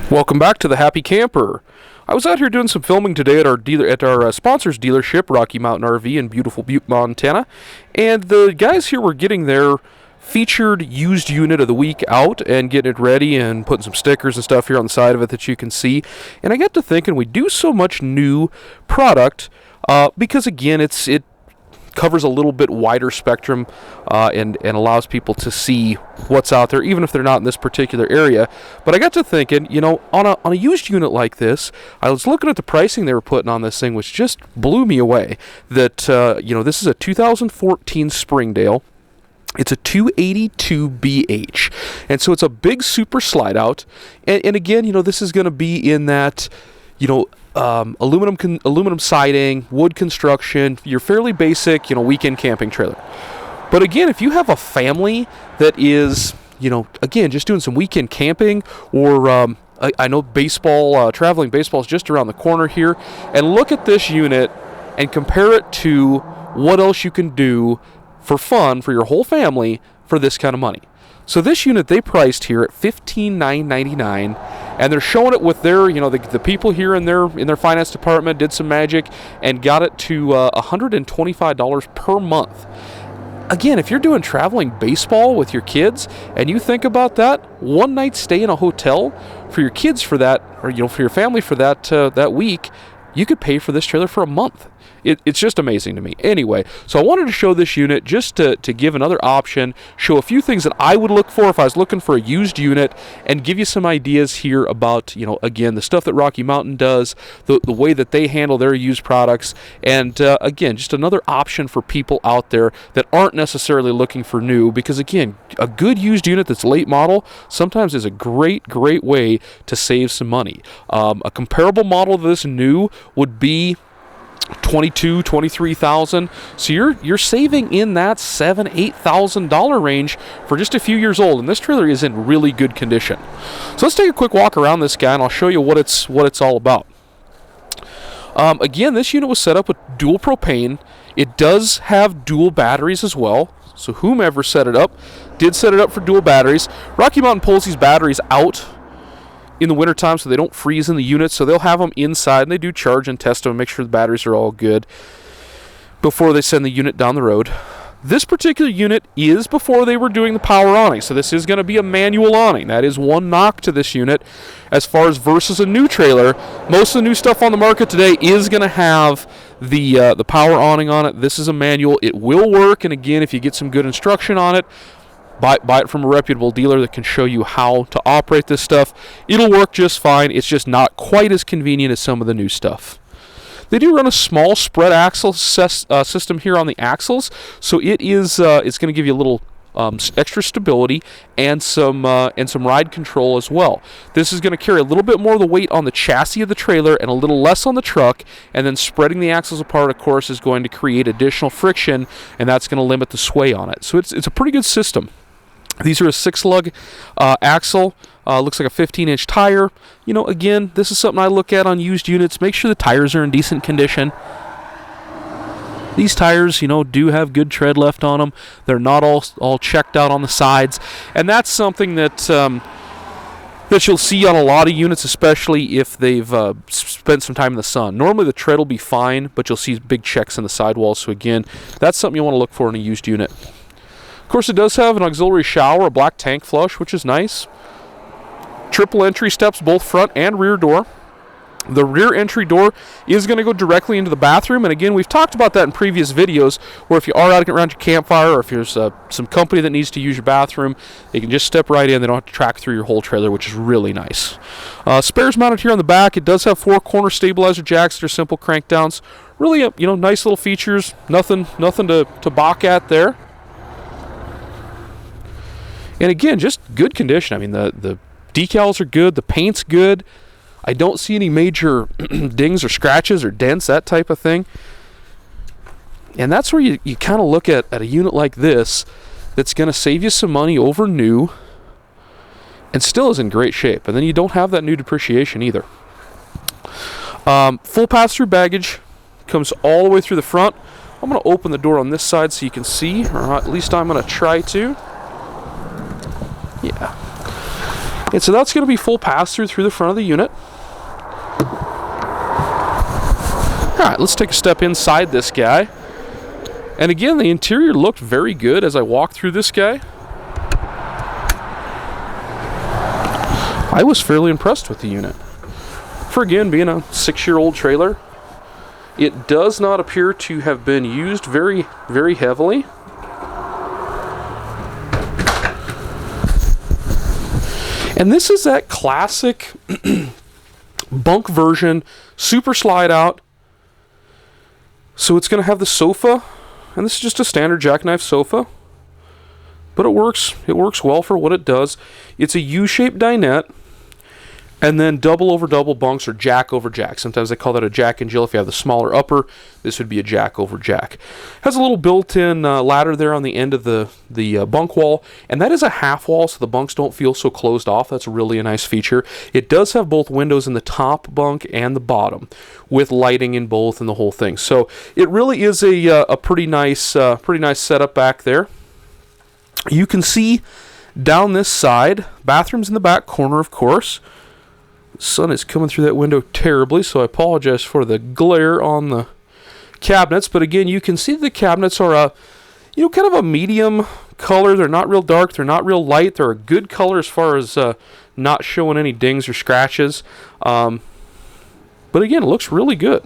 Welcome back to the Happy Camper. I was out here doing some filming today at our sponsor's dealership, Rocky Mountain RV in beautiful Butte, Montana, and the guys here were getting their featured used unit of the week out and getting it ready and putting some stickers and stuff here on the side of it that you can see. And I got to thinking, we do so much new product because again, it covers a little bit wider spectrum and allows people to see what's out there, even if they're not in this particular area. But I got to thinking, on a used unit like this, I was looking at the pricing they were putting on this thing, which just blew me away. That this is a 2014 Springdale. It's a 282 BH, and so it's a big super slide out. And again, this is going to be in that, aluminum siding, wood construction, your fairly basic, weekend camping trailer. But again, if you have a family that is, again, just doing some weekend camping, or I know traveling baseball is just around the corner here, and look at this unit and compare it to what else you can do for fun for your whole family for this kind of money. So this unit they priced here at $15,999, and they're showing it with their, the people here in their finance department did some magic and got it to $125 per month. Again, if you're doing traveling baseball with your kids and you think about that, one night stay in a hotel for your kids for that, or for your family for that week, you could pay for this trailer for a month. It's just amazing to me. Anyway, so I wanted to show this unit just to give another option, show a few things that I would look for if I was looking for a used unit, and give you some ideas here about, again, the stuff that Rocky Mountain does, the way that they handle their used products, and again, just another option for people out there that aren't necessarily looking for new, because again, a good used unit that's late model sometimes is a great way to save some money. A comparable model to this new would be $23,000. So you're saving in that $8,000 range for just a few years old, and this trailer is in really good condition. So let's take a quick walk around this guy, and I'll show you what it's all about. Again, this unit was set up with dual propane. It does have dual batteries as well. So whomever set it up did set it up for dual batteries. Rocky Mountain pulls these batteries out in the wintertime so they don't freeze in the unit, so they'll have them inside, and they do charge and test them and make sure the batteries are all good before they send the unit down the road. This particular unit is before they were doing the power awning, so this is going to be a manual awning. That is one knock to this unit as far as versus a new trailer. Most of the new stuff on the market today is going to have the power awning on it. This is a manual. It will work, and again, if you get some good instruction on it, buy it from a reputable dealer that can show you how to operate this stuff. It'll work just fine. It's just not quite as convenient as some of the new stuff. They do run a small spread axle system here on the axles, so it's going to give you a little extra stability and some ride control as well. This is going to carry a little bit more of the weight on the chassis of the trailer and a little less on the truck, and then spreading the axles apart, of course, is going to create additional friction, and that's going to limit the sway on it. So it's a pretty good system. These are a 6-lug axle. Looks like a 15-inch tire. Again, this is something I look at on used units. Make sure the tires are in decent condition. These tires, do have good tread left on them. They're not all checked out on the sides. And that's something that you'll see on a lot of units, especially if they've spent some time in the sun. Normally the tread will be fine, but you'll see big checks in the sidewalls. So again, that's something you want to look for in a used unit. Of course, it does have an auxiliary shower, a black tank flush, which is nice. Triple entry steps, both front and rear door. The rear entry door is going to go directly into the bathroom, and again, we've talked about that in previous videos, where if you are out around your campfire, or if there's some company that needs to use your bathroom, they can just step right in. They don't have to track through your whole trailer, which is really nice. Spares mounted here on the back. It does have 4 corner stabilizer jacks that are simple crank downs. Really, nice little features. Nothing to balk at there. And again, just good condition. I mean, the decals are good, the paint's good. I don't see any major dings or scratches or dents, that type of thing. And that's where you kind of look at a unit like this that's going to save you some money over new and still is in great shape. And then you don't have that new depreciation either. Full pass-through baggage comes all the way through the front. I'm going to open the door on this side so you can see, or at least I'm going to try to. Yeah. And so that's going to be full pass-through through the front of the unit. Alright, let's take a step inside this guy. And again, the interior looked very good as I walked through this guy. I was fairly impressed with the unit. For again, being a 6-year-old trailer, it does not appear to have been used very, very heavily. And this is that classic bunk version, super slide out. So it's going to have the sofa, and this is just a standard jackknife sofa, but it works well for what it does. It's a U-shaped dinette, and then double over double bunks or jack over jack. Sometimes they call that a jack and jill. If you have the smaller upper, this would be a jack over jack. Has a little built-in ladder there on the end of the bunk wall, and that is a half wall, so the bunks don't feel so closed off. That's really a nice feature. It does have both windows in the top bunk and the bottom, with lighting in both and the whole thing. So it really is a pretty nice setup back there. You can see down this side, bathrooms in the back corner, of course. The sun is coming through that window terribly, so I apologize for the glare on the cabinets. But again, you can see the cabinets are kind of a medium color. They're not real dark. They're not real light. They're a good color as far as not showing any dings or scratches. But again, it looks really good.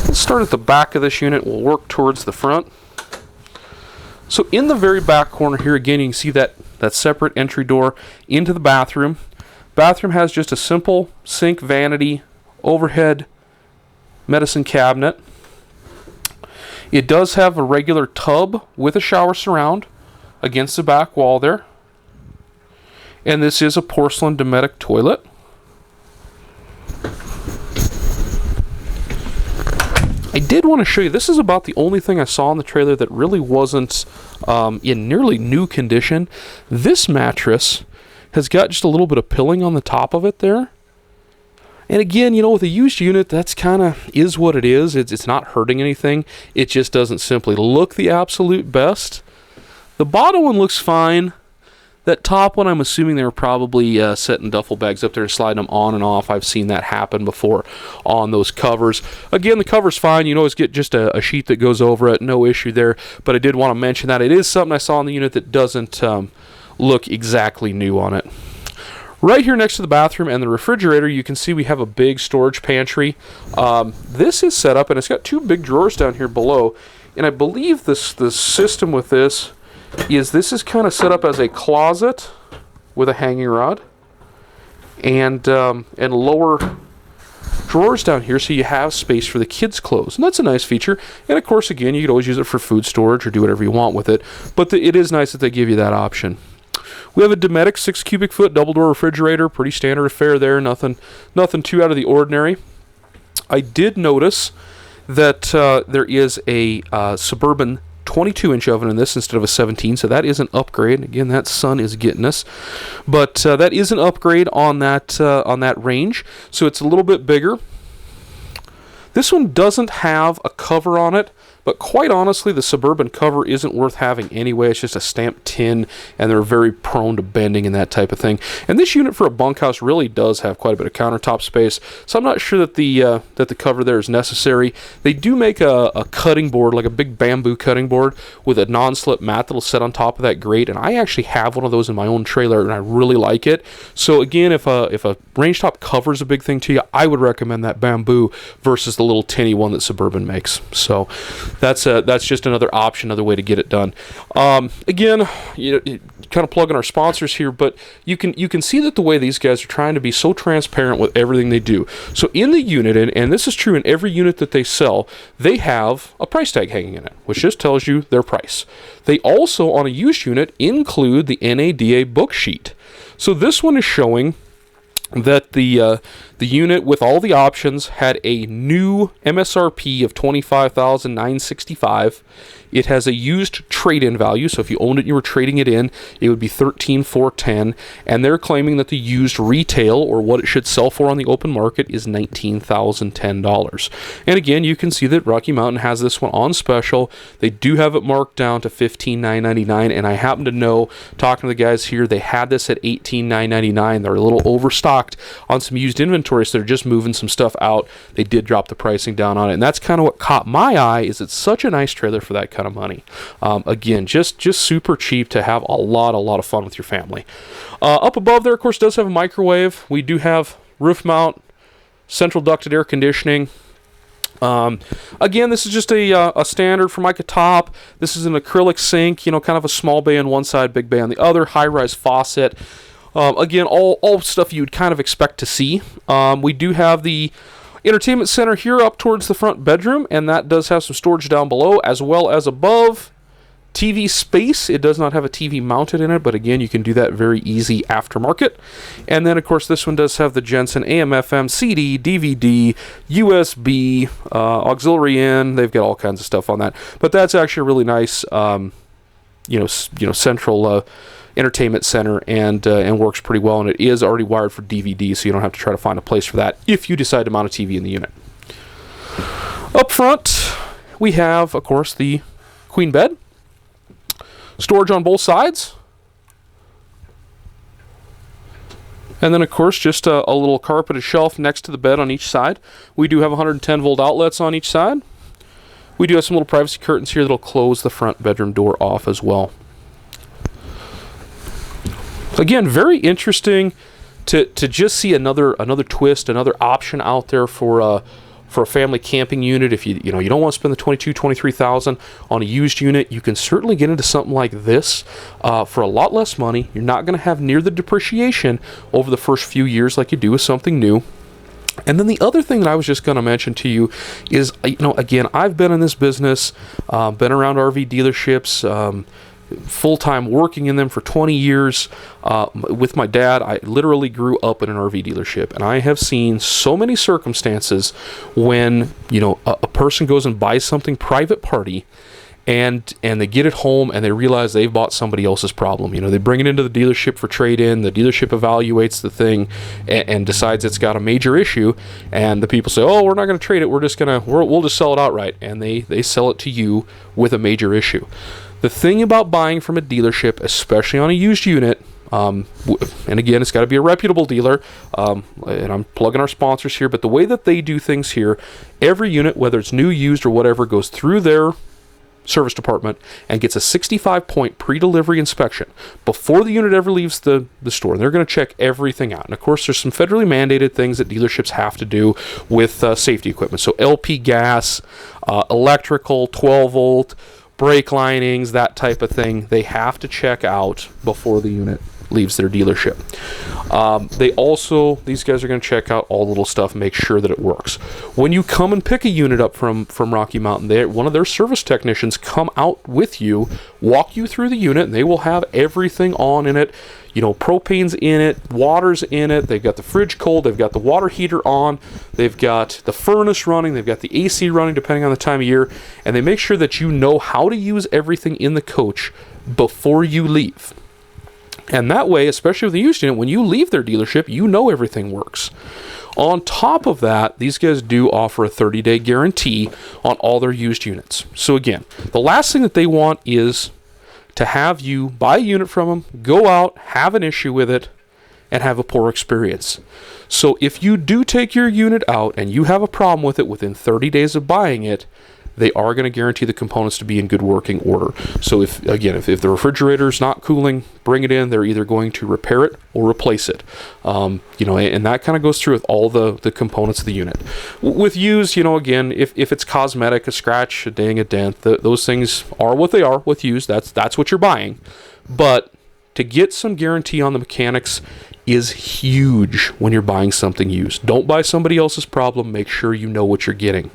Let's start at the back of this unit. We'll work towards the front. So in the very back corner here, again, you can see that separate entry door into the bathroom. Bathroom has just a simple sink, vanity, overhead medicine cabinet. It does have a regular tub with a shower surround against the back wall there. And this is a porcelain Dometic toilet. I did want to show you, this is about the only thing I saw in the trailer that really wasn't in nearly new condition. This mattress has got just a little bit of pilling on the top of it there. And again, with a used unit, that's kind of is what it is. It's not hurting anything. It just doesn't simply look the absolute best. The bottom one looks fine. That top one, I'm assuming they were probably setting duffel bags up there and sliding them on and off. I've seen that happen before on those covers. Again, the cover's fine. You can always get just a sheet that goes over it. No issue there. But I did want to mention that. It is something I saw in the unit that doesn't look exactly new on it. Right here next to the bathroom and the refrigerator, you can see we have a big storage pantry. This is set up, and it's got 2 big drawers down here below. And I believe the system with this is kind of set up as a closet with a hanging rod and lower drawers down here, so you have space for the kids' clothes, and that's a nice feature. And of course, again, you could always use it for food storage or do whatever you want with it, but it is nice that they give you that option. We have a Dometic 6 cubic foot double door refrigerator, pretty standard affair there, nothing too out of the ordinary. I did notice that there is a Suburban 22-inch oven in this instead of a 17, so that is an upgrade. Again, that sun is getting us, but that is an upgrade on that range, so it's a little bit bigger. This one doesn't have a cover on it, but quite honestly, the Suburban cover isn't worth having anyway. It's just a stamped tin, and they're very prone to bending and that type of thing. And this unit for a bunkhouse really does have quite a bit of countertop space, so I'm not sure that the cover there is necessary. They do make a cutting board, like a big bamboo cutting board, with a non-slip mat that'll sit on top of that grate, and I actually have one of those in my own trailer, and I really like it. So again, if a range top cover is a big thing to you, I would recommend that bamboo versus the little tinny one that Suburban makes. So that's just another option, another way to get it done. Again, kind of plugging our sponsors here, but you can see that the way these guys are trying to be so transparent with everything they do. So in the unit, and this is true in every unit that they sell, they have a price tag hanging in it, which just tells you their price. They also, on a used unit, include the NADA book sheet. So this one is showing that the unit with all the options had a new MSRP of $25,965. It has a used trade-in value, so if you owned it and you were trading it in, it would be $13,410, and they're claiming that the used retail, or what it should sell for on the open market, is $19,010. And again, you can see that Rocky Mountain has this one on special. They do have it marked down to $15,999, and I happen to know, talking to the guys here, they had this at $18,999. They're a little overstocked on some used inventory, so they're just moving some stuff out. They did drop the pricing down on it, and that's kind of what caught my eye, is it's such a nice trailer for that kind of money. Again, just super cheap to have a lot of fun with your family. Up above there, of course, does have a microwave. We do have roof mount, central ducted air conditioning. Again, this is just a standard Formica top. This is an acrylic sink, kind of a small bay on one side, big bay on the other, high-rise faucet. Again, all stuff you'd kind of expect to see. We do have the entertainment center here up towards the front bedroom, and that does have some storage down below as well as above. TV space, it does not have a TV mounted in it, but again, you can do that very easy aftermarket. And then, of course, this one does have the Jensen AM, FM, CD, DVD, USB, auxiliary in. They've got all kinds of stuff on that. But that's actually a really nice, central entertainment center, and works pretty well. And it is already wired for DVD, so you don't have to try to find a place for that if you decide to mount a TV in the unit. Up front, we have, of course, the queen bed. Storage on both sides. And then, of course, just a little carpeted shelf next to the bed on each side. We do have 110 volt outlets on each side. We do have some little privacy curtains here that'll close the front bedroom door off as well. Again, very interesting to just see another twist, another option out there for a family camping unit. If you don't want to spend the $23,000 on a used unit, you can certainly get into something like this for a lot less money. You're not going to have near the depreciation over the first few years like you do with something new. And then the other thing that I was just going to mention to you is, again, I've been in this business, been around RV dealerships, full-time working in them for 20 years. With my dad, I literally grew up in an RV dealership, and I have seen so many circumstances when a person goes and buys something private party, and they get it home and they realize they've bought somebody else's problem. They bring it into the dealership for trade-in. The dealership evaluates the thing and decides it's got a major issue, and the people say, "Oh, we're not going to trade it. We'll just sell it outright," and they sell it to you with a major issue. The thing about buying from a dealership, especially on a used unit, and again, it's got to be a reputable dealer, and I'm plugging our sponsors here, but the way that they do things here, every unit, whether it's new, used, or whatever, goes through their service department and gets a 65-point pre-delivery inspection before the unit ever leaves the store. And they're going to check everything out. And of course, there's some federally mandated things that dealerships have to do with safety equipment. So LP gas, electrical, 12 volt, brake linings, that type of thing, they have to check out before the unit leaves their dealership. These guys are going to check out all the little stuff and make sure that it works. When you come and pick a unit up from Rocky Mountain, one of their service technicians come out with you, walk you through the unit, and they will have everything on in it. Propane's in it, water's in it, they've got the fridge cold, they've got the water heater on, they've got the furnace running, they've got the AC running depending on the time of year, and they make sure that you know how to use everything in the coach before you leave. And that way, especially with the used unit, when you leave their dealership, you know everything works. On top of that, these guys do offer a 30-day guarantee on all their used units. So again, the last thing that they want is to have you buy a unit from them, go out, have an issue with it, and have a poor experience. So if you do take your unit out and you have a problem with it within 30 days of buying it, they are going to guarantee the components to be in good working order. So if the refrigerator is not cooling, bring it in. They're either going to repair it or replace it. And that kind of goes through with all the components of the unit. With used, again, if it's cosmetic, a scratch, a ding, a dent, those things are what they are with used. That's what you're buying. But to get some guarantee on the mechanics is huge when you're buying something used. Don't buy somebody else's problem. Make sure you know what you're getting.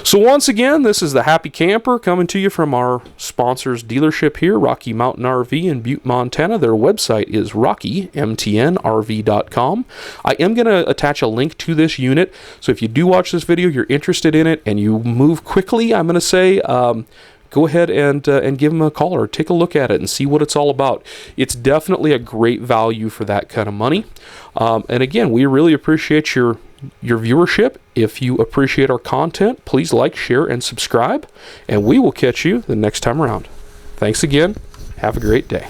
So once again, this is the Happy Camper coming to you from our sponsor's dealership here, Rocky Mountain RV in Butte, Montana. Their website is rockymtnrv.com. I am going to attach a link to this unit, so if you do watch this video, you're interested in it, and you move quickly, I'm going to say, go ahead and give them a call or take a look at it and see what it's all about. It's definitely a great value for that kind of money. And again, we really appreciate your viewership. If you appreciate our content, please like, share, and subscribe, and we will catch you the next time around. Thanks again. Have a great day.